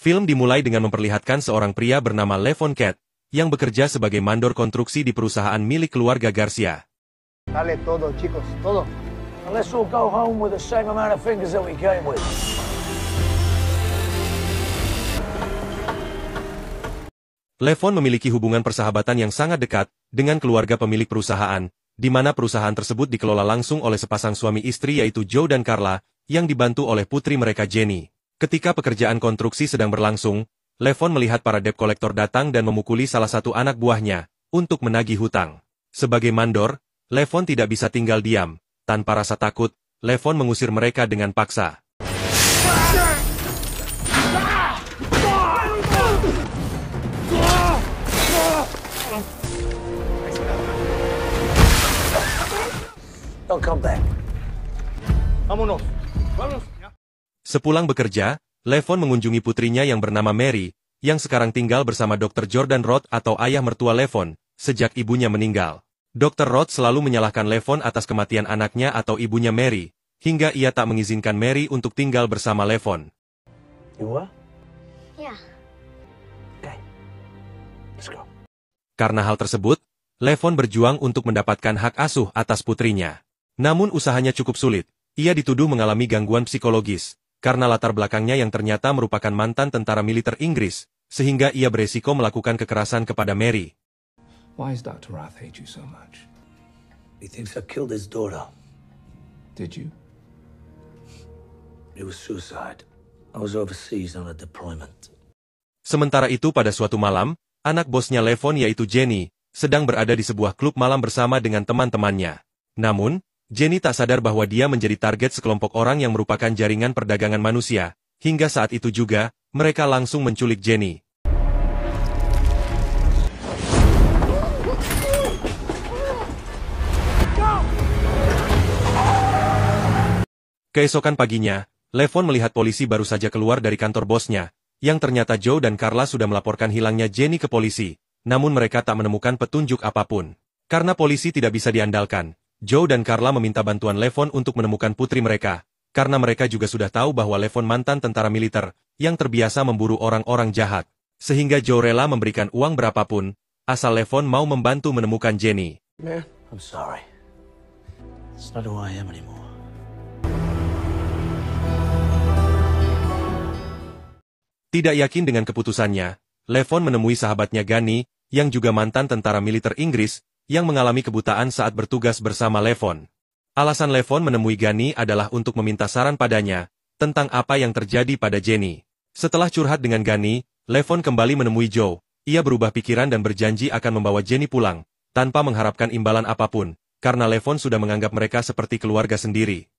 Film dimulai dengan memperlihatkan seorang pria bernama Levon Cat, yang bekerja sebagai mandor konstruksi di perusahaan milik keluarga Garcia. Dale todo, chicos, todo. And let's all go home with the same amount of fingers that we came with. Levon memiliki hubungan persahabatan yang sangat dekat dengan keluarga pemilik perusahaan, di mana perusahaan tersebut dikelola langsung oleh sepasang suami istri yaitu Joe dan Carla, yang dibantu oleh putri mereka Jenny. Ketika pekerjaan konstruksi sedang berlangsung, Levon melihat para debt collector datang dan memukuli salah satu anak buahnya untuk menagih hutang. Sebagai mandor, Levon tidak bisa tinggal diam. Tanpa rasa takut, Levon mengusir mereka dengan paksa. Don't come back. Vámonos. Vámonos. Sepulang bekerja, Levon mengunjungi putrinya yang bernama Mary, yang sekarang tinggal bersama Dr. Jordan Roth atau ayah mertua Levon, sejak ibunya meninggal. Dr. Roth selalu menyalahkan Levon atas kematian anaknya atau ibunya Mary, hingga ia tak mengizinkan Mary untuk tinggal bersama Levon. You what? Yeah. Okay. Let's go. Karena hal tersebut, Levon berjuang untuk mendapatkan hak asuh atas putrinya. Namun usahanya cukup sulit. Ia dituduh mengalami gangguan psikologis, karena latar belakangnya yang ternyata merupakan mantan tentara militer Inggris, sehingga ia beresiko melakukan kekerasan kepada Mary. Why does Dr. Roth hate you so much? He thinks I killed his daughter. Did you? It was suicide. I was overseas on a deployment. Sementara itu pada suatu malam, anak bosnya Levon yaitu Jenny, sedang berada di sebuah klub malam bersama dengan teman-temannya. Namun, Jenny tak sadar bahwa dia menjadi target sekelompok orang yang merupakan jaringan perdagangan manusia. Hingga saat itu juga, mereka langsung menculik Jenny. Keesokan paginya, Levon melihat polisi baru saja keluar dari kantor bosnya, yang ternyata Joe dan Carla sudah melaporkan hilangnya Jenny ke polisi, namun mereka tak menemukan petunjuk apapun. Karena polisi tidak bisa diandalkan, Joe dan Carla meminta bantuan Levon untuk menemukan putri mereka, karena mereka juga sudah tahu bahwa Levon mantan tentara militer, yang terbiasa memburu orang-orang jahat. Sehingga Joe rela memberikan uang berapapun, asal Levon mau membantu menemukan Jenny. Man, I'm sorry. It's not who I am anymore. Tidak yakin dengan keputusannya, Levon menemui sahabatnya Gunny, yang juga mantan tentara militer Inggris, yang mengalami kebutaan saat bertugas bersama Levon. Alasan Levon menemui Gunny adalah untuk meminta saran padanya, tentang apa yang terjadi pada Jenny. Setelah curhat dengan Gunny, Levon kembali menemui Joe. Ia berubah pikiran dan berjanji akan membawa Jenny pulang, tanpa mengharapkan imbalan apapun, karena Levon sudah menganggap mereka seperti keluarga sendiri.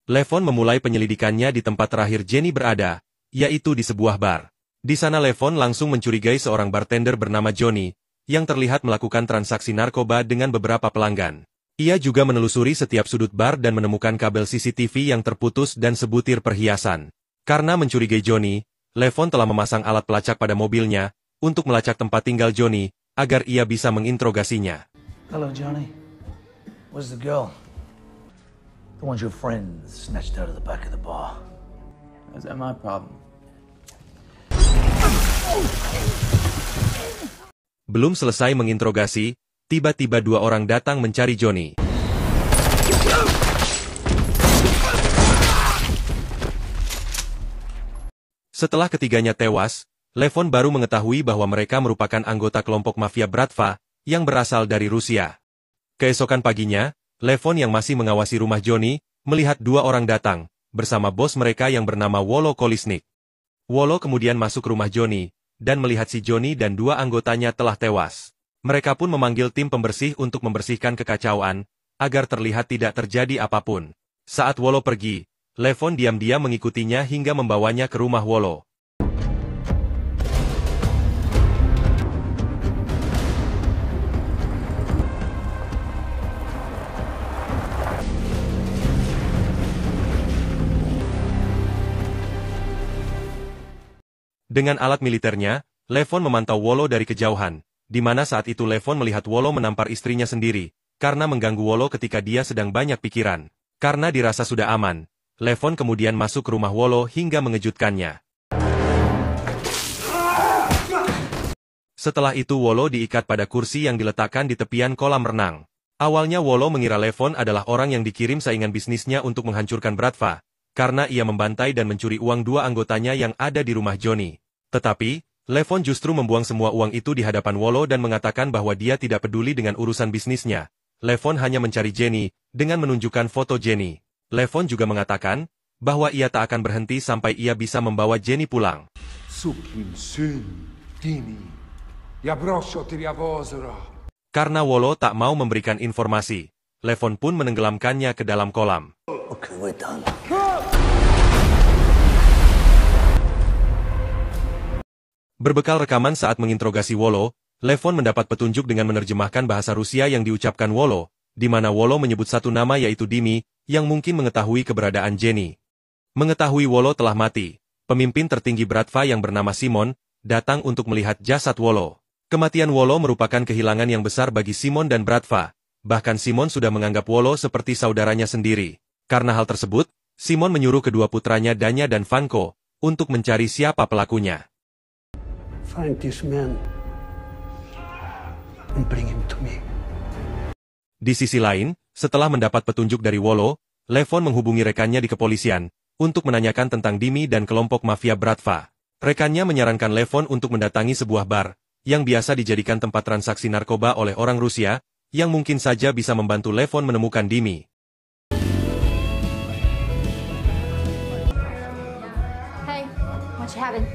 Levon memulai penyelidikannya di tempat terakhir Jenny berada, yaitu di sebuah bar. Di sana Levon langsung mencurigai seorang bartender bernama Johnny, yang terlihat melakukan transaksi narkoba dengan beberapa pelanggan. Ia juga menelusuri setiap sudut bar dan menemukan kabel CCTV yang terputus dan sebutir perhiasan. Karena mencurigai Johnny, Levon telah memasang alat pelacak pada mobilnya, untuk melacak tempat tinggal Johnny, agar ia bisa menginterogasinya. Hello, Johnny. Where's the girl? The one your friend snatched out of the back of the bar. Is that my problem? Belum selesai menginterogasi, tiba-tiba dua orang datang mencari Johnny. Setelah ketiganya tewas, Levon baru mengetahui bahwa mereka merupakan anggota kelompok mafia Bratva, yang berasal dari Rusia. Keesokan paginya, Levon yang masih mengawasi rumah Johnny, melihat dua orang datang, bersama bos mereka yang bernama Wolo Kolisnik. Wolo kemudian masuk rumah Johnny, dan melihat si Johnny dan dua anggotanya telah tewas. Mereka pun memanggil tim pembersih untuk membersihkan kekacauan, agar terlihat tidak terjadi apapun. Saat Wolo pergi, Levon diam-diam mengikutinya hingga membawanya ke rumah Wolo. Dengan alat militernya, Levon memantau Wolo dari kejauhan, di mana saat itu Levon melihat Wolo menampar istrinya sendiri, karena mengganggu Wolo ketika dia sedang banyak pikiran. Karena dirasa sudah aman, Levon kemudian masuk ke rumah Wolo hingga mengejutkannya. Setelah itu Wolo diikat pada kursi yang diletakkan di tepian kolam renang. Awalnya Wolo mengira Levon adalah orang yang dikirim saingan bisnisnya untuk menghancurkan Bratva, karena ia membantai dan mencuri uang dua anggotanya yang ada di rumah Johnny. Tetapi, Levon justru membuang semua uang itu di hadapan Wolo dan mengatakan bahwa dia tidak peduli dengan urusan bisnisnya. Levon hanya mencari Jenny, dengan menunjukkan foto Jenny. Levon juga mengatakan, bahwa ia tak akan berhenti sampai ia bisa membawa Jenny pulang. Karena Wolo tak mau memberikan informasi, Levon pun menenggelamkannya ke dalam kolam. Okay, we're done. Berbekal rekaman saat menginterogasi Wolo, Levon mendapat petunjuk dengan menerjemahkan bahasa Rusia yang diucapkan Wolo, di mana Wolo menyebut satu nama yaitu Dimi, yang mungkin mengetahui keberadaan Jenny. Mengetahui Wolo telah mati, pemimpin tertinggi Bratva yang bernama Simon, datang untuk melihat jasad Wolo. Kematian Wolo merupakan kehilangan yang besar bagi Simon dan Bratva, bahkan Simon sudah menganggap Wolo seperti saudaranya sendiri. Karena hal tersebut, Simon menyuruh kedua putranya Danya dan Vanko, untuk mencari siapa pelakunya. Find this man and bring him to me. Di sisi lain, setelah mendapat petunjuk dari Wolo, Levon menghubungi rekannya di kepolisian, untuk menanyakan tentang Dimi dan kelompok mafia Bratva. Rekannya menyarankan Levon untuk mendatangi sebuah bar, yang biasa dijadikan tempat transaksi narkoba oleh orang Rusia, yang mungkin saja bisa membantu Levon menemukan Dimi. Hey, what you having?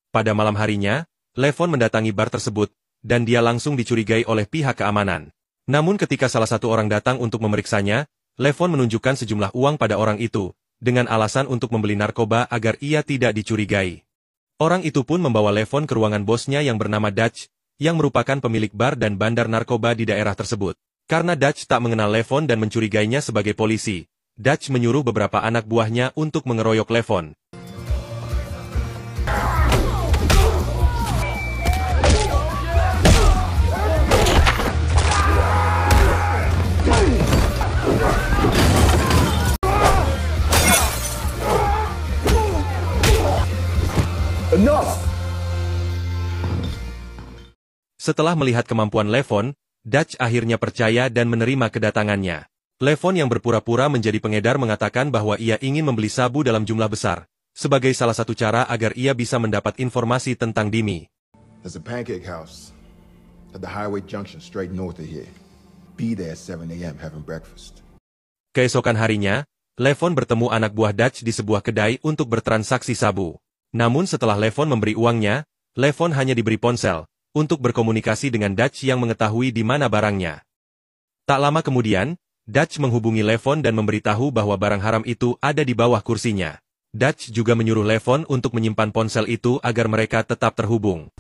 Pada malam harinya, Levon mendatangi bar tersebut, dan dia langsung dicurigai oleh pihak keamanan. Namun ketika salah satu orang datang untuk memeriksanya, Levon menunjukkan sejumlah uang pada orang itu, dengan alasan untuk membeli narkoba agar ia tidak dicurigai. Orang itu pun membawa Levon ke ruangan bosnya yang bernama Dutch, yang merupakan pemilik bar dan bandar narkoba di daerah tersebut. Karena Dutch tak mengenal Levon dan mencurigainya sebagai polisi, Dutch menyuruh beberapa anak buahnya untuk mengeroyok Levon. Enough! Setelah melihat kemampuan Levon, Dutch akhirnya percaya dan menerima kedatangannya. Levon yang berpura-pura menjadi pengedar mengatakan bahwa ia ingin membeli sabu dalam jumlah besar, sebagai salah satu cara agar ia bisa mendapat informasi tentang Dimi. There's a pancake house at the highway junction straight north of here. Be there at 7 a.m. having breakfast. Keesokan harinya, Levon bertemu anak buah Dutch di sebuah kedai untuk bertransaksi sabu. Namun setelah Levon memberi uangnya, Levon hanya diberi ponsel, untuk berkomunikasi dengan Dutch yang mengetahui di mana barangnya. Tak lama kemudian, Dutch menghubungi Levon dan memberitahu bahwa barang haram itu ada di bawah kursinya. Dutch juga menyuruh Levon untuk menyimpan ponsel itu agar mereka tetap terhubung.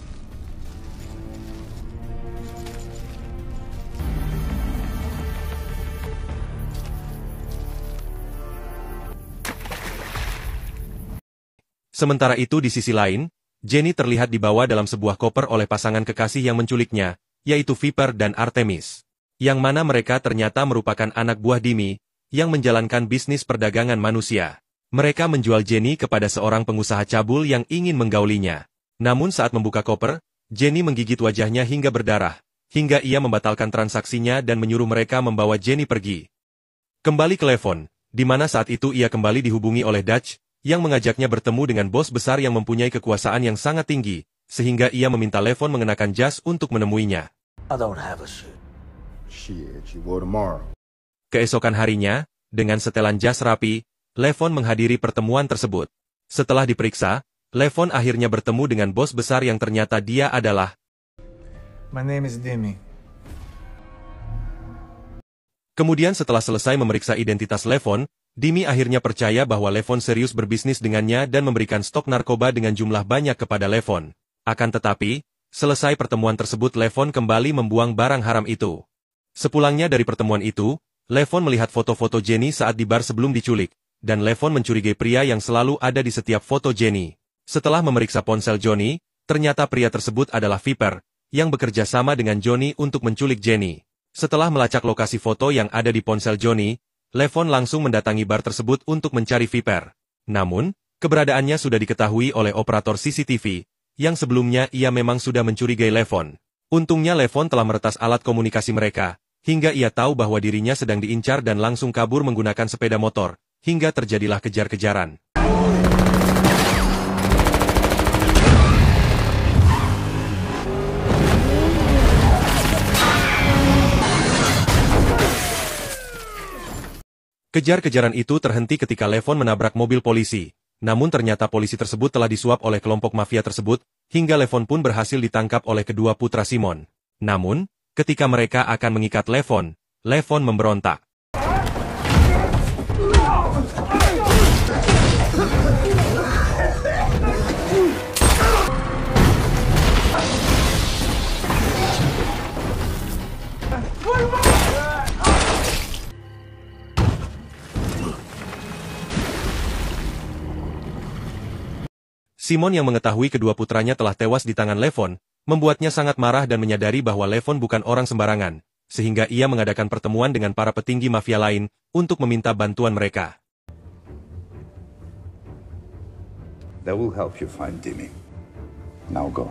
Sementara itu di sisi lain, Jenny terlihat dibawa dalam sebuah koper oleh pasangan kekasih yang menculiknya, yaitu Viper dan Artemis. Yang mana mereka ternyata merupakan anak buah Dimi, yang menjalankan bisnis perdagangan manusia. Mereka menjual Jenny kepada seorang pengusaha cabul yang ingin menggaulinya. Namun saat membuka koper, Jenny menggigit wajahnya hingga berdarah, hingga ia membatalkan transaksinya dan menyuruh mereka membawa Jenny pergi. Kembali ke Levon, di mana saat itu ia kembali dihubungi oleh Dutch, yang mengajaknya bertemu dengan bos besar yang mempunyai kekuasaan yang sangat tinggi, sehingga ia meminta Levon mengenakan jas untuk menemuinya. I don't have a suit. Shit, you will tomorrow. Keesokan harinya, dengan setelan jas rapi, Levon menghadiri pertemuan tersebut. Setelah diperiksa, Levon akhirnya bertemu dengan bos besar yang ternyata dia adalah... My name is Dimi. Kemudian setelah selesai memeriksa identitas Levon, Dimi akhirnya percaya bahwa Levon serius berbisnis dengannya dan memberikan stok narkoba dengan jumlah banyak kepada Levon. Akan tetapi, selesai pertemuan tersebut Levon kembali membuang barang haram itu. Sepulangnya dari pertemuan itu, Levon melihat foto-foto Jenny saat di bar sebelum diculik, dan Levon mencurigai pria yang selalu ada di setiap foto Jenny. Setelah memeriksa ponsel Johnny, ternyata pria tersebut adalah Viper, yang bekerja sama dengan Johnny untuk menculik Jenny. Setelah melacak lokasi foto yang ada di ponsel Johnny, Levon langsung mendatangi bar tersebut untuk mencari Viper. Namun, keberadaannya sudah diketahui oleh operator CCTV, yang sebelumnya ia memang sudah mencurigai Levon. Untungnya Levon telah meretas alat komunikasi mereka, hingga ia tahu bahwa dirinya sedang diincar dan langsung kabur menggunakan sepeda motor, hingga terjadilah kejar-kejaran. Kejar-kejaran itu terhenti ketika Levon menabrak mobil polisi. Namun ternyata polisi tersebut telah disuap oleh kelompok mafia tersebut, hingga Levon pun berhasil ditangkap oleh kedua putra Simon. Namun, ketika mereka akan mengikat Levon, Levon memberontak. Simon yang mengetahui kedua putranya telah tewas di tangan Levon, membuatnya sangat marah dan menyadari bahwa Levon bukan orang sembarangan, sehingga ia mengadakan pertemuan dengan para petinggi mafia lain untuk meminta bantuan mereka. That will help you find Dimi. Now go.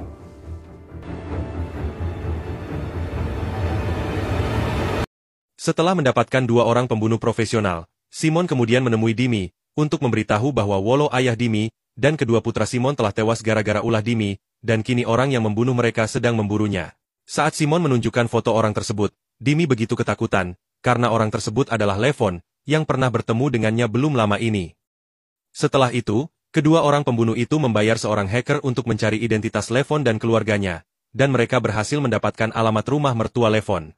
Setelah mendapatkan dua orang pembunuh profesional, Simon kemudian menemui Dimi untuk memberitahu bahwa Wolo ayah Dimi dan kedua putra Simon telah tewas gara-gara ulah Dimi, dan kini orang yang membunuh mereka sedang memburunya. Saat Simon menunjukkan foto orang tersebut, Dimi begitu ketakutan, karena orang tersebut adalah Levon, yang pernah bertemu dengannya belum lama ini. Setelah itu, kedua orang pembunuh itu membayar seorang hacker untuk mencari identitas Levon dan keluarganya, dan mereka berhasil mendapatkan alamat rumah mertua Levon.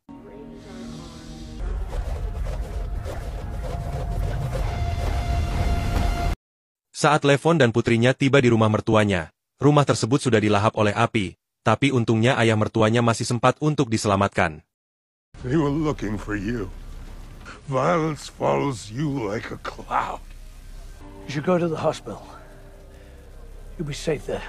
Saat Levon dan putrinya tiba di rumah mertuanya, rumah tersebut sudah dilahap oleh api, tapi untungnya ayah mertuanya masih sempat untuk diselamatkan. They were looking for you. Violence follows you like a cloud. You should go to the hospital. You'll be safe there.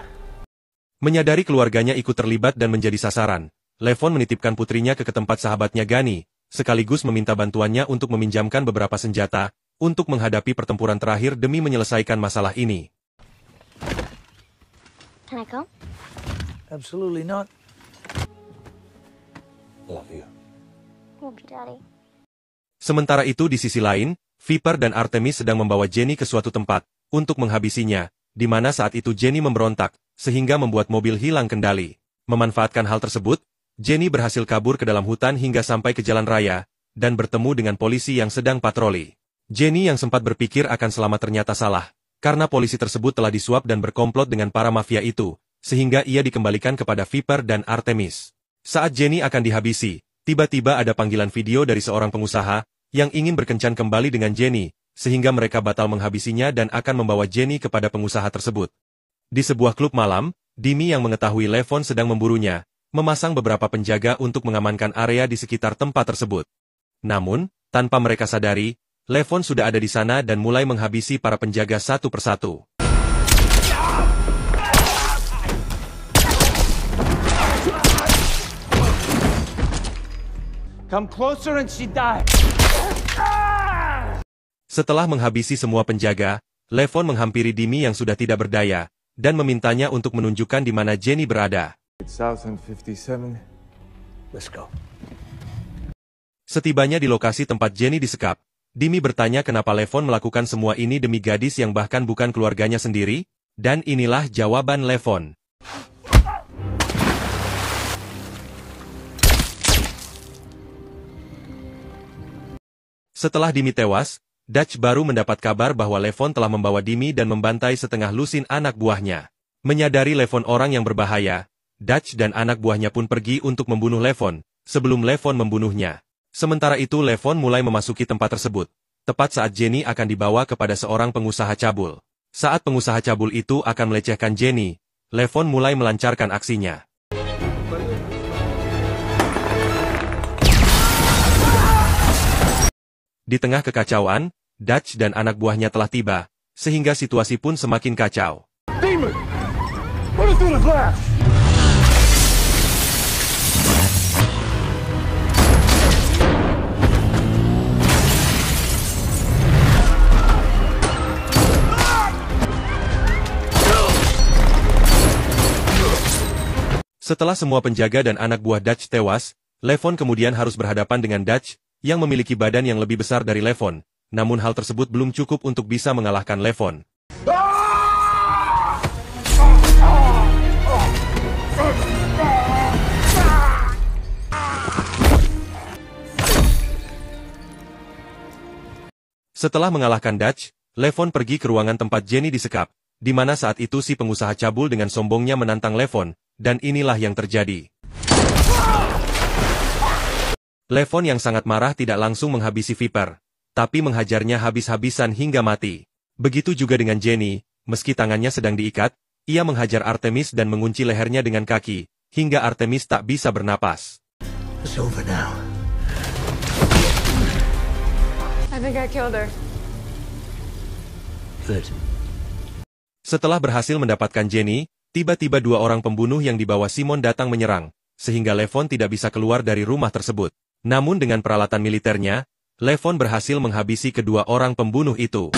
Menyadari keluarganya ikut terlibat dan menjadi sasaran, Levon menitipkan putrinya ke tempat sahabatnya Gani, sekaligus meminta bantuannya untuk meminjamkan beberapa senjata, untuk menghadapi pertempuran terakhir demi menyelesaikan masalah ini. Can I go? Absolutely not. Love you. Love you, Daddy. Sementara itu di sisi lain, Viper dan Artemis sedang membawa Jenny ke suatu tempat, untuk menghabisinya, di mana saat itu Jenny memberontak, sehingga membuat mobil hilang kendali. Memanfaatkan hal tersebut, Jenny berhasil kabur ke dalam hutan hingga sampai ke jalan raya, dan bertemu dengan polisi yang sedang patroli. Jenny yang sempat berpikir akan selamat ternyata salah, karena polisi tersebut telah disuap dan berkomplot dengan para mafia itu, sehingga ia dikembalikan kepada Viper dan Artemis. Saat Jenny akan dihabisi, tiba-tiba ada panggilan video dari seorang pengusaha, yang ingin berkencan kembali dengan Jenny, sehingga mereka batal menghabisinya dan akan membawa Jenny kepada pengusaha tersebut. Di sebuah klub malam, Dimi yang mengetahui Levon sedang memburunya, memasang beberapa penjaga untuk mengamankan area di sekitar tempat tersebut. Namun, tanpa mereka sadari, Levon sudah ada di sana dan mulai menghabisi para penjaga satu persatu. Come closer and she died. Setelah menghabisi semua penjaga, Levon menghampiri Dimi yang sudah tidak berdaya, dan memintanya untuk menunjukkan di mana Jenny berada. South and 57. Let's go. Setibanya di lokasi tempat Jenny disekap, Dimi bertanya kenapa Levon melakukan semua ini demi gadis yang bahkan bukan keluarganya sendiri, dan inilah jawaban Levon. Setelah Dimi tewas, Dutch baru mendapat kabar bahwa Levon telah membawa Dimi dan membantai setengah lusin anak buahnya. Menyadari Levon orang yang berbahaya, Dutch dan anak buahnya pun pergi untuk membunuh Levon, sebelum Levon membunuhnya. Sementara itu Levon mulai memasuki tempat tersebut, tepat saat Jenny akan dibawa kepada seorang pengusaha cabul. Saat pengusaha cabul itu akan melecehkan Jenny, Levon mulai melancarkan aksinya. Di tengah kekacauan, Dutch dan anak buahnya telah tiba, sehingga situasi pun semakin kacau. Demon! Put it through the glass! Setelah semua penjaga dan anak buah Dutch tewas, Levon kemudian harus berhadapan dengan Dutch, yang memiliki badan yang lebih besar dari Levon, namun hal tersebut belum cukup untuk bisa mengalahkan Levon. Setelah mengalahkan Dutch, Levon pergi ke ruangan tempat Jenny disekap, di mana saat itu si pengusaha cabul dengan sombongnya menantang Levon, dan inilah yang terjadi. Levon yang sangat marah tidak langsung menghabisi Viper, tapi menghajarnya habis-habisan hingga mati. Begitu juga dengan Jenny, meski tangannya sedang diikat, ia menghajar Artemis dan mengunci lehernya dengan kaki, hingga Artemis tak bisa bernapas. It's over now. I think I killed her. Good. Setelah berhasil mendapatkan Jenny, tiba-tiba dua orang pembunuh yang dibawa Simon datang menyerang, sehingga Levon tidak bisa keluar dari rumah tersebut. Namun dengan peralatan militernya, Levon berhasil menghabisi kedua orang pembunuh itu.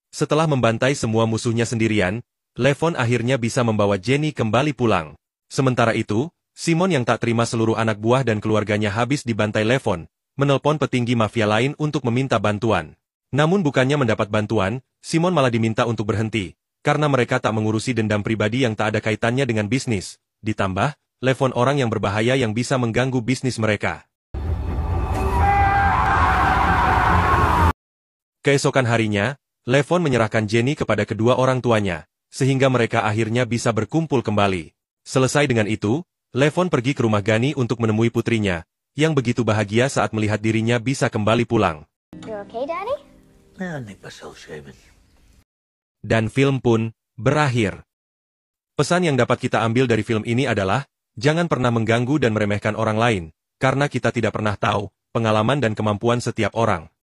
Setelah membantai semua musuhnya sendirian, Levon akhirnya bisa membawa Jenny kembali pulang. Sementara itu, Simon yang tak terima seluruh anak buah dan keluarganya habis dibantai Levon, menelpon petinggi mafia lain untuk meminta bantuan. Namun bukannya mendapat bantuan, Simon malah diminta untuk berhenti, karena mereka tak mengurusi dendam pribadi yang tak ada kaitannya dengan bisnis. Ditambah, Levon orang yang berbahaya yang bisa mengganggu bisnis mereka. Keesokan harinya, Levon menyerahkan Jenny kepada kedua orang tuanya, sehingga mereka akhirnya bisa berkumpul kembali. Selesai dengan itu, Levon pergi ke rumah Gani untuk menemui putrinya, yang begitu bahagia saat melihat dirinya bisa kembali pulang. You okay, Daddy? Yeah, I make myself shaving. Dan film pun berakhir. Pesan yang dapat kita ambil dari film ini adalah, jangan pernah mengganggu dan meremehkan orang lain, karena kita tidak pernah tahu pengalaman dan kemampuan setiap orang.